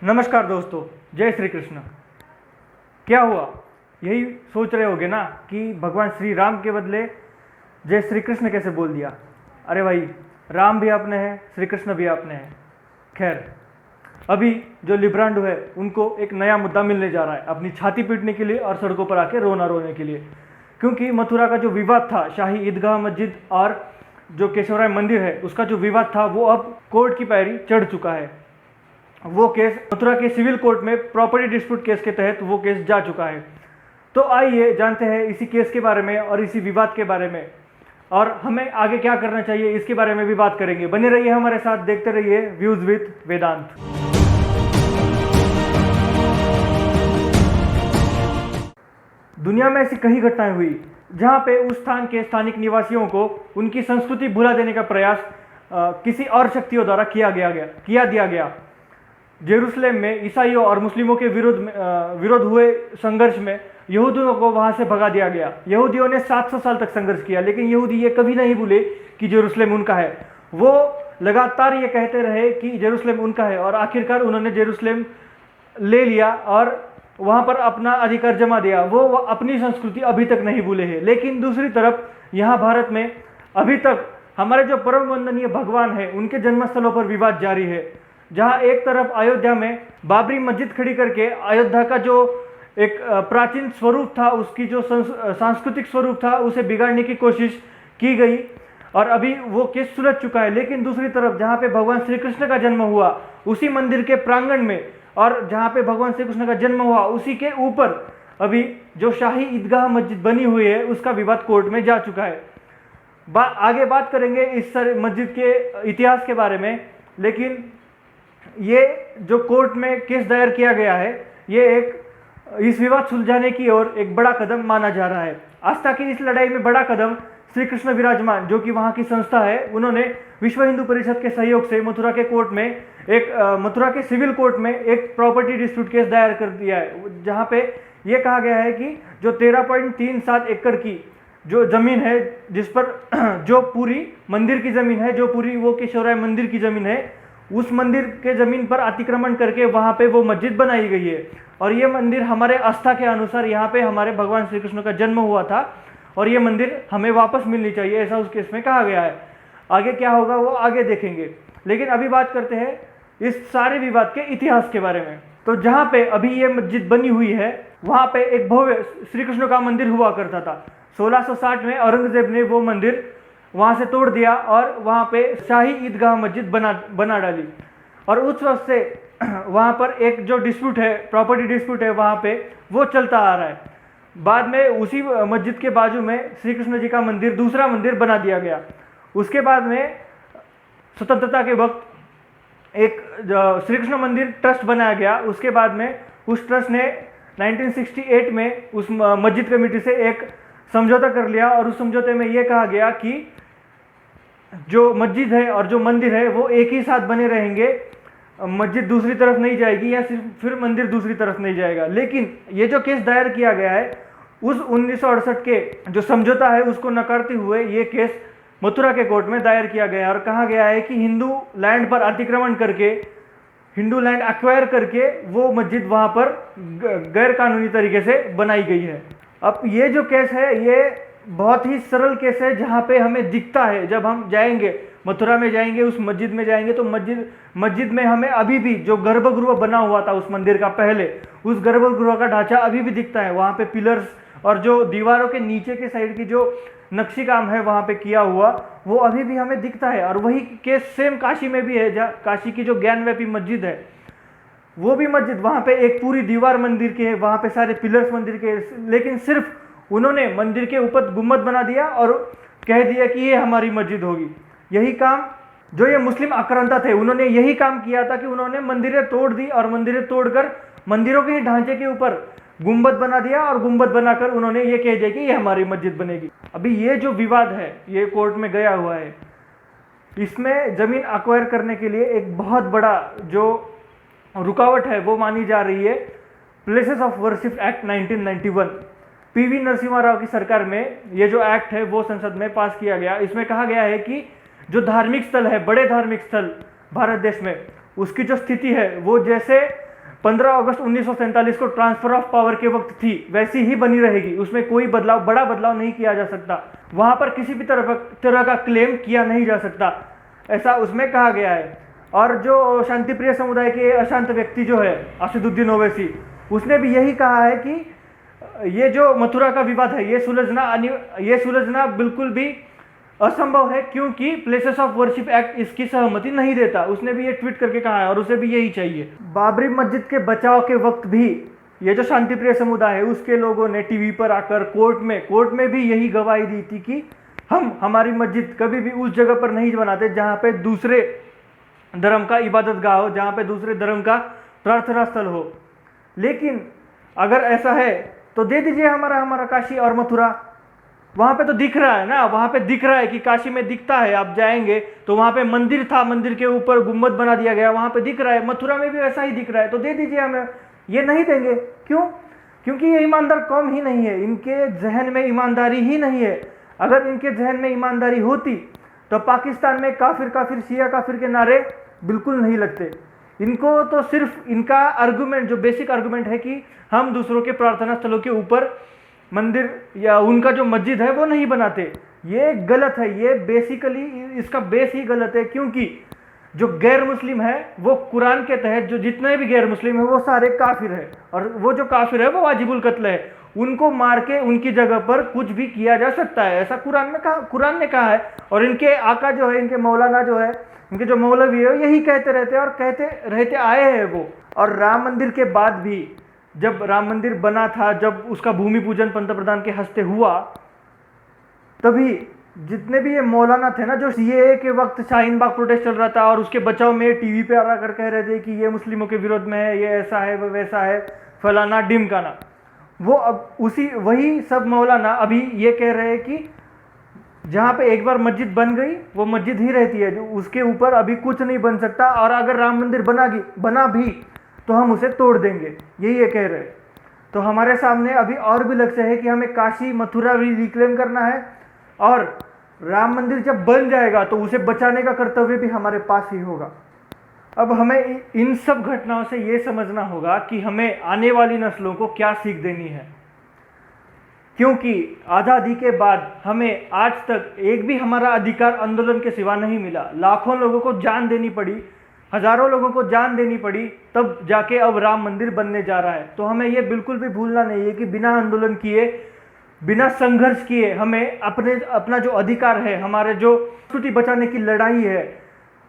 नमस्कार दोस्तों, जय श्री कृष्ण। क्या हुआ, यही सोच रहे होगे ना कि भगवान श्री राम के बदले जय श्री कृष्ण कैसे बोल दिया। अरे भाई, राम भी आपने हैं, श्री कृष्ण भी आपने हैं। खैर, अभी जो लिब्रांडो है उनको एक नया मुद्दा मिलने जा रहा है अपनी छाती पीटने के लिए और सड़कों पर आके रोना रोने के लिए, क्योंकि मथुरा का जो विवाद था शाही ईदगाह मस्जिद और जो केशवराय मंदिर है उसका जो विवाद था वो अब कोर्ट की पैरी चढ़ चुका है। वो केस मथुरा के सिविल कोर्ट में प्रॉपर्टी डिस्प्यूट केस के तहत वो केस जा चुका है। तो आइए जानते हैं इसी केस के बारे में और इसी विवाद के बारे में, और हमें आगे क्या करना चाहिए इसके बारे में भी बात करेंगे। बने रहिए हमारे साथ, देखते रहिए व्यूज विद वेदांत। दुनिया में ऐसी कई घटनाएं हुई जहां पे उस स्थान के स्थानिक निवासियों को उनकी संस्कृति भुला देने का प्रयास किसी और शक्तियों द्वारा किया दिया गया। जेरूसलेम में ईसाइयों और मुस्लिमों के विरोध हुए संघर्ष में यहूदियों को वहां से भगा दिया गया। यहूदियों ने 700 साल तक संघर्ष किया, लेकिन यहूदी ये कभी नहीं भूले कि जेरूसलेम उनका है। वो लगातार ये कहते रहे कि जेरूसलेम उनका है, और आखिरकार उन्होंने जेरूसलेम ले लिया और वहां पर अपना अधिकार जमा दिया। वो अपनी संस्कृति अभी तक नहीं भूले हैं। लेकिन दूसरी तरफ यहाँ भारत में अभी तक हमारे जो परम वंदनीय भगवान है उनके जन्मस्थलों पर विवाद जारी है। जहां एक तरफ अयोध्या में बाबरी मस्जिद खड़ी करके अयोध्या का जो एक प्राचीन स्वरूप था, उसकी जो सांस्कृतिक स्वरूप था, उसे बिगाड़ने की कोशिश की गई और अभी वो केस सुलझ चुका है। लेकिन दूसरी तरफ जहां पे भगवान श्री कृष्ण का जन्म हुआ उसी मंदिर के प्रांगण में, और जहां पे भगवान श्री कृष्ण का जन्म हुआ उसी के ऊपर अभी जो शाही ईदगाह मस्जिद बनी हुई है उसका विवाद कोर्ट में जा चुका है। आगे बात करेंगे इस मस्जिद के इतिहास के बारे में, लेकिन ये जो कोर्ट में केस दायर किया गया है ये एक इस विवाद सुलझाने की ओर एक बड़ा कदम माना जा रहा है। आस्था की इस लड़ाई में बड़ा कदम श्री कृष्ण विराजमान, जो कि वहाँ की संस्था है, उन्होंने विश्व हिंदू परिषद के सहयोग से मथुरा के कोर्ट में मथुरा के सिविल कोर्ट में एक प्रॉपर्टी डिस्प्यूट केस दायर कर दिया है, जहाँ पे ये कहा गया है कि जो 13.37 एकड़ की जो जमीन है, जिस पर जो पूरी मंदिर की जमीन है, जो पूरी वो केशवराय मंदिर की जमीन है, उस मंदिर के जमीन पर अतिक्रमण करके वहां पे वो मस्जिद बनाई गई है। और ये मंदिर हमारे आस्था के अनुसार यहाँ पे हमारे भगवान श्री कृष्ण का जन्म हुआ था और ये मंदिर हमें वापस मिलनी चाहिए, ऐसा उस केस में कहा गया है। आगे क्या होगा वो आगे देखेंगे, लेकिन अभी बात करते हैं इस सारे विवाद के इतिहास के बारे में। तो जहाँ पे अभी ये मस्जिद बनी हुई है वहाँ पे एक भव्य श्री कृष्ण का मंदिर हुआ करता था। 1660 में औरंगजेब ने वो मंदिर वहाँ से तोड़ दिया और वहाँ पे शाही ईदगाह मस्जिद बना डाली। और उस वक्त से वहाँ पर एक जो डिस्प्यूट है, प्रॉपर्टी डिस्प्यूट है, वहाँ पे वो चलता आ रहा है। बाद में उसी मस्जिद के बाजू में श्री कृष्ण जी का मंदिर, दूसरा मंदिर बना दिया गया। उसके बाद में स्वतंत्रता के वक्त एक श्री कृष्ण मंदिर ट्रस्ट बनाया गया। उसके बाद में उस ट्रस्ट ने 1968 में उस मस्जिद कमेटी से एक समझौता कर लिया, और उस समझौते में यह कहा गया कि जो मस्जिद है और जो मंदिर है वो एक ही साथ बने रहेंगे, मस्जिद दूसरी तरफ नहीं जाएगी या फिर मंदिर दूसरी तरफ नहीं जाएगा। लेकिन ये जो केस दायर किया गया है उस 1968 के जो समझौता है उसको नकारते हुए ये केस मथुरा के कोर्ट में दायर किया गया है, और कहा गया है कि हिंदू लैंड पर अतिक्रमण करके, हिंदू लैंड एक्वायर करके वो मस्जिद वहाँ पर गैर कानूनी तरीके से बनाई गई है। अब ये जो केस है ये बहुत ही सरल केस है, जहाँ पे हमें दिखता है जब हम जाएंगे, मथुरा में जाएंगे, उस मस्जिद में जाएंगे तो मस्जिद में हमें अभी भी जो गर्भगृह बना हुआ था उस मंदिर का पहले, उस गर्भगृह का ढांचा अभी भी दिखता है। वहाँ पे पिलर्स और जो दीवारों के नीचे के साइड की जो नक्शी काम है वहाँ पे किया हुआ वो अभी भी हमें दिखता है। और वही केस सेम काशी में भी है, जहाँ काशी की जो ज्ञानव्यापी मस्जिद है वो भी मस्जिद, वहाँ पे एक पूरी दीवार मंदिर की है, वहाँ पे सारे पिलर्स मंदिर के, लेकिन सिर्फ उन्होंने मंदिर के ऊपर गुम्बद बना दिया और कह दिया कि ये हमारी मस्जिद होगी। यही काम जो ये मुस्लिम आक्रांता थे उन्होंने यही काम किया था कि उन्होंने मंदिरें तोड़ दी और मंदिरें तोड़कर मंदिरों के ही ढांचे के ऊपर गुम्बद बना दिया, और गुम्बद बनाकर उन्होंने ये कह दिया कि ये हमारी मस्जिद बनेगी। अभी ये जो विवाद है ये कोर्ट में गया हुआ है, इसमें जमीन एक्वायर करने के लिए एक बहुत बड़ा जो रुकावट है वो मानी जा रही है places of worship act 1991। PV Narasimha Rao की सरकार में ये जो एक्ट है वो संसद में पास किया गया। इसमें कहा गया है कि जो धार्मिक स्थल है, बड़े धार्मिक स्थल भारत देश में, उसकी जो स्थिति है वो जैसे 15 अगस्त 1947 को ट्रांसफर ऑफ पावर के वक्त थी वैसी ही बनी रहेगी, उसमें कोई बदलाव, बड़ा बदलाव नहीं किया जा सकता। वहां पर किसी भी तरह का क्लेम किया नहीं जा सकता, ऐसा उसमें कहा गया है। और जो शांतिप्रिय समुदाय के अशांत व्यक्ति जो है असदुद्दीन ओवैसी, उसने भी यही कहा है कि ये जो मथुरा का विवाद है ये सुलझना बिल्कुल भी असंभव है, क्योंकि प्लेसेस ऑफ वर्शिप एक्ट इसकी सहमति नहीं देता। उसने भी ये ट्वीट करके कहा है और उसे भी यही चाहिए। बाबरी मस्जिद के बचाव के वक्त भी ये जो शांतिप्रिय समुदाय है उसके लोगों ने टीवी पर आकर कोर्ट में भी यही गवाही दी थी कि हम हमारी मस्जिद कभी भी उस जगह पर नहीं बनाते जहाँ पे दूसरे धर्म का इबादत गाह हो, जहाँ पे दूसरे धर्म का प्रार्थना स्थल हो। लेकिन अगर ऐसा है तो दे दीजिए हमारा काशी और मथुरा। वहां पे तो दिख रहा है ना, वहां पे दिख रहा है कि काशी में दिखता है, आप जाएंगे तो वहां पे मंदिर था, मंदिर के ऊपर गुम्बद बना दिया गया, वहां पे दिख रहा है। मथुरा में भी वैसा ही दिख रहा है, तो दे दीजिए हमें। ये नहीं देंगे, क्यों? क्योंकि ये ईमानदार कौम ही नहीं है, इनके जहन में ईमानदारी ही नहीं है। अगर इनके जहन में ईमानदारी होती तो पाकिस्तान में काफिर काफिर शिया काफिर के नारे बिल्कुल नहीं लगते। इनको तो सिर्फ इनका आर्गुमेंट, जो बेसिक आर्गुमेंट है कि हम दूसरों के प्रार्थना स्थलों के ऊपर मंदिर या उनका जो मस्जिद है वो नहीं बनाते, ये गलत है। ये बेसिकली इसका बेस ही गलत है, क्योंकि जो गैर मुस्लिम है वो कुरान के तहत जो जितने भी गैर मुस्लिम है वो सारे काफिर है, और वो जो काफिर है वो वाजिबुल कत्ल है। उनको मार के उनकी जगह पर कुछ भी किया जा सकता है, ऐसा कुरान ने कहा है। और इनके आका जो है, इनके मौलाना जो है, इनके जो मौलवी है, यही कहते रहते हैं और कहते रहते आए हैं वो। और राम मंदिर के बाद भी, जब राम मंदिर बना था, जब उसका भूमि पूजन पंतप्रधान के हस्ते हुआ, तभी जितने भी ये मौलाना थे ना, जो सीएए के वक्त शाहीन बाग प्रोटेस्ट चल रहा था और उसके बचाव में टीवी पे आ कर कह रहे थे कि ये मुस्लिमों के विरोध में है, ये ऐसा है, वो वैसा है, फलाना डिमकाना, वो अब वही सब मौलाना अभी ये कह रहे हैं कि जहाँ पे एक बार मस्जिद बन गई वो मस्जिद ही रहती है, जो उसके ऊपर अभी कुछ नहीं बन सकता, और अगर राम मंदिर बना भी तो हम उसे तोड़ देंगे, यही ये कह रहे हैं। तो हमारे सामने अभी और भी लक्ष्य है कि हमें काशी मथुरा भी रिक्लेम करना है, और राम मंदिर जब बन जाएगा तो उसे बचाने का कर्तव्य भी हमारे पास ही होगा। अब हमें इन सब घटनाओं से ये समझना होगा कि हमें आने वाली नस्लों को क्या सीख देनी है, क्योंकि आज़ादी के बाद हमें आज तक एक भी हमारा अधिकार आंदोलन के सिवा नहीं मिला। लाखों लोगों को जान देनी पड़ी, हजारों लोगों को जान देनी पड़ी, तब जाके अब राम मंदिर बनने जा रहा है। तो हमें ये बिल्कुल भी भूलना नहीं है कि बिना आंदोलन किए, बिना संघर्ष किए हमें अपना जो अधिकार है, हमारे जो संस्कृति बचाने की लड़ाई है,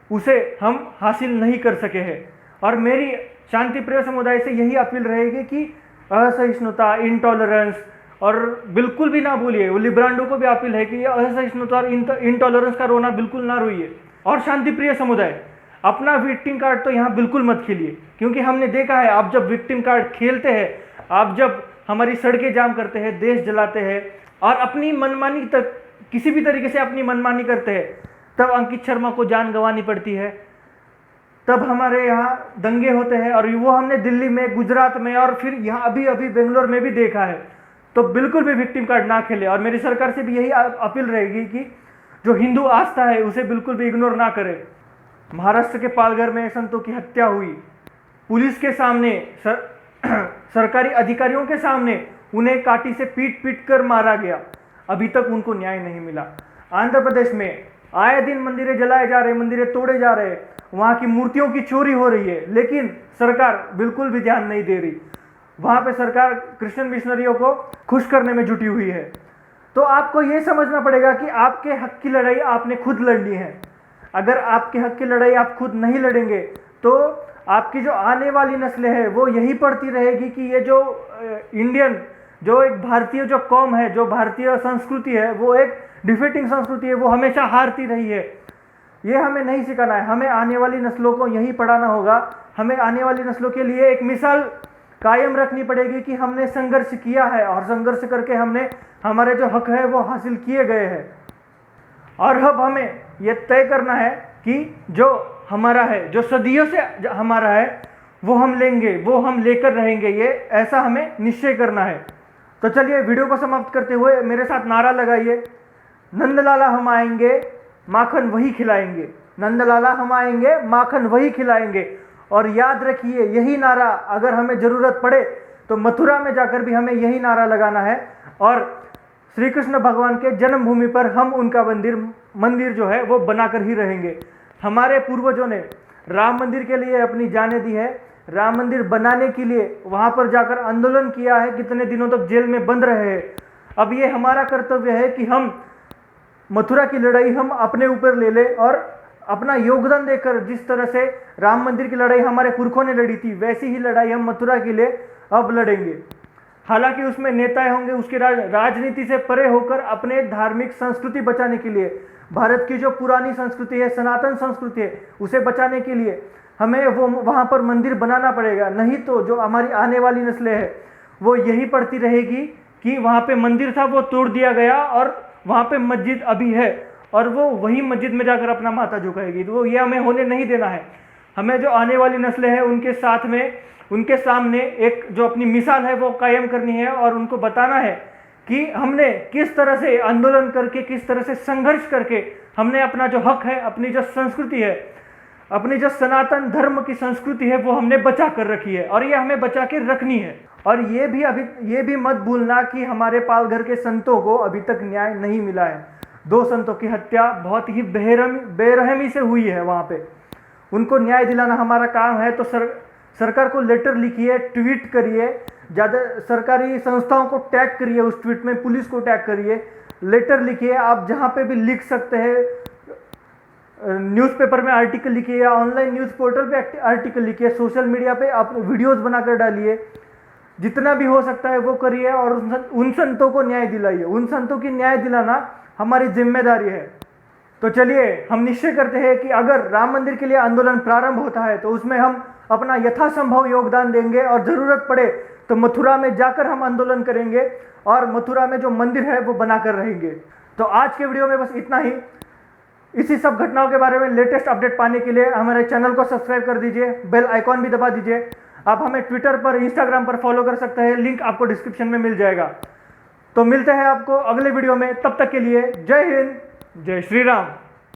उसे हम हासिल नहीं कर सके हैं। और मेरी शांति प्रिय समुदाय से यही अपील रहेगी कि असहिष्णुता, इंटॉलरेंस, और बिल्कुल भी ना भूलिए, वो लिब्रांडो को भी अपील है कि असहिष्णुता और इंटॉलरेंस का रोना बिल्कुल ना रोइए। और शांति प्रिय समुदाय, अपना विक्टिम कार्ड तो यहाँ बिल्कुल मत खेलिए, क्योंकि हमने देखा है आप जब विक्टिम कार्ड खेलते हैं, आप जब हमारी सड़कें जाम करते हैं, देश जलाते हैं और अपनी मनमानी तक किसी भी तरीके से अपनी मनमानी करते हैं, तब अंकित शर्मा को जान गंवानी पड़ती है, तब हमारे यहाँ दंगे होते हैं, और वो हमने दिल्ली में, गुजरात में और फिर यहाँ अभी बेंगलोर में भी देखा है। तो बिल्कुल भी विक्टिम कार्ड ना खेले। और मेरी सरकार से भी यही अपील रहेगी कि जो हिंदू आस्था है उसे बिल्कुल भी इग्नोर ना करे। महाराष्ट्र के पालघर में संतों की हत्या हुई, पुलिस के सामने, सरकारी अधिकारियों के सामने उन्हें काटी से पीट कर मारा गया, अभी तक उनको न्याय नहीं मिला। आंध्र प्रदेश में आए दिन मंदिरें जलाए जा रहे, मंदिरें तोड़े जा रहे, वहाँ की मूर्तियों की चोरी हो रही है, लेकिन सरकार बिल्कुल भी ध्यान नहीं दे रही। वहाँ पे सरकार क्रिश्चियन मिशनरियों को खुश करने में जुटी हुई है। तो आपको ये समझना पड़ेगा कि आपके हक की लड़ाई आपने खुद लड़नी है। अगर आपके हक की लड़ाई आप खुद नहीं लड़ेंगे तो आपकी जो आने वाली नस्लें हैं वो यही पढ़ती रहेगी कि ये जो इंडियन, जो एक भारतीय जो कौम है, जो भारतीय संस्कृति है, वो एक डिफीटिंग संस्कृति है, वो हमेशा हारती रही है। ये हमें नहीं सिखाना है, हमें आने वाली नस्लों को यही पढ़ाना होगा। हमें आने वाली नस्लों के लिए एक मिसाल कायम रखनी पड़ेगी कि हमने संघर्ष किया है और संघर्ष करके हमने हमारे जो हक है वो हासिल किए गए हैं। और अब हमें यह तय करना है कि जो हमारा है, जो सदियों से हमारा है, वो हम लेंगे, वो हम लेकर रहेंगे, ये ऐसा हमें निश्चय करना है। तो चलिए वीडियो को समाप्त करते हुए मेरे साथ नारा लगाइए, नंदलाला हम आएंगे, माखन वही खिलाएंगे। नंदलाला हम आएंगे, माखन वही खिलाएंगे। और याद रखिए, यही नारा अगर हमें ज़रूरत पड़े तो मथुरा में जाकर भी हमें यही नारा लगाना है और श्री कृष्ण भगवान के जन्मभूमि पर हम उनका मंदिर जो है वो बनाकर ही रहेंगे। हमारे पूर्वजों ने राम मंदिर के लिए अपनी जानें दी है, राम मंदिर बनाने के लिए वहाँ पर जाकर आंदोलन किया है, कितने दिनों तक जेल में बंद रहे हैं। अब ये हमारा कर्तव्य है कि हम मथुरा की लड़ाई हम अपने ऊपर ले ले और अपना योगदान देकर, जिस तरह से राम मंदिर की लड़ाई हमारे पुरखों ने लड़ी थी, वैसी ही लड़ाई हम मथुरा के लिए अब लड़ेंगे। हालांकि उसमें नेता होंगे, उसकी राजनीति से परे होकर अपने धार्मिक संस्कृति बचाने के लिए, भारत की जो पुरानी संस्कृति है, सनातन संस्कृति है, उसे बचाने के लिए हमें वो वहाँ पर मंदिर बनाना पड़ेगा। नहीं तो जो हमारी आने वाली नस्लें हैं वो यही पढ़ती रहेगी कि वहाँ पे मंदिर था वो तोड़ दिया गया और वहाँ पे मस्जिद अभी है, और वो वही मस्जिद में जाकर अपना माथा झुकाएगी। तो ये हमें होने नहीं देना है। हमें जो आने वाली नस्लें हैं उनके साथ में, उनके सामने एक जो अपनी मिसाल है वो कायम करनी है और उनको बताना है कि हमने किस तरह से आंदोलन करके, किस तरह से संघर्ष करके हमने अपना जो हक है, अपनी जो संस्कृति है, अपनी जो सनातन धर्म की संस्कृति है वो हमने बचा कर रखी है और ये हमें बचा के रखनी है। और ये भी मत भूलना कि हमारे पालघर के संतों को अभी तक न्याय नहीं मिला है। 2 संतों की हत्या बहुत ही बेरहमी से हुई है वहाँ पे। उनको न्याय दिलाना हमारा काम है। तो सरकार को लेटर लिखिए, ट्वीट करिए, ज़्यादा सरकारी संस्थाओं को टैग करिए, उस ट्वीट में पुलिस को टैग करिए, लेटर लिखिए। आप जहाँ पे भी लिख सकते हैं, न्यूज़पेपर में आर्टिकल लिखिए या ऑनलाइन न्यूज़ पोर्टल पे आर्टिकल लिखिए, सोशल मीडिया पे आप वीडियोस बनाकर डालिए, जितना भी हो सकता है वो करिए और उन संतों को न्याय दिलाइए। उन संतों की न्याय दिलाना हमारी जिम्मेदारी है। तो चलिए हम निश्चय करते हैं कि अगर राम मंदिर के लिए आंदोलन प्रारंभ होता है तो उसमें हम अपना यथासंभव योगदान देंगे और ज़रूरत पड़े तो मथुरा में जाकर हम आंदोलन करेंगे और मथुरा में जो मंदिर है वो बनाकर रहेंगे। तो आज के वीडियो में बस इतना ही। इसी सब घटनाओं के बारे में लेटेस्ट अपडेट पाने के लिए हमारे चैनल को सब्सक्राइब कर दीजिए, बेल आइकॉन भी दबा दीजिए। आप हमें ट्विटर पर, इंस्टाग्राम पर फॉलो कर सकते हैं, लिंक आपको डिस्क्रिप्शन में मिल जाएगा। तो मिलते हैं आपको अगले वीडियो में, तब तक के लिए जय हिंद, जय श्री राम।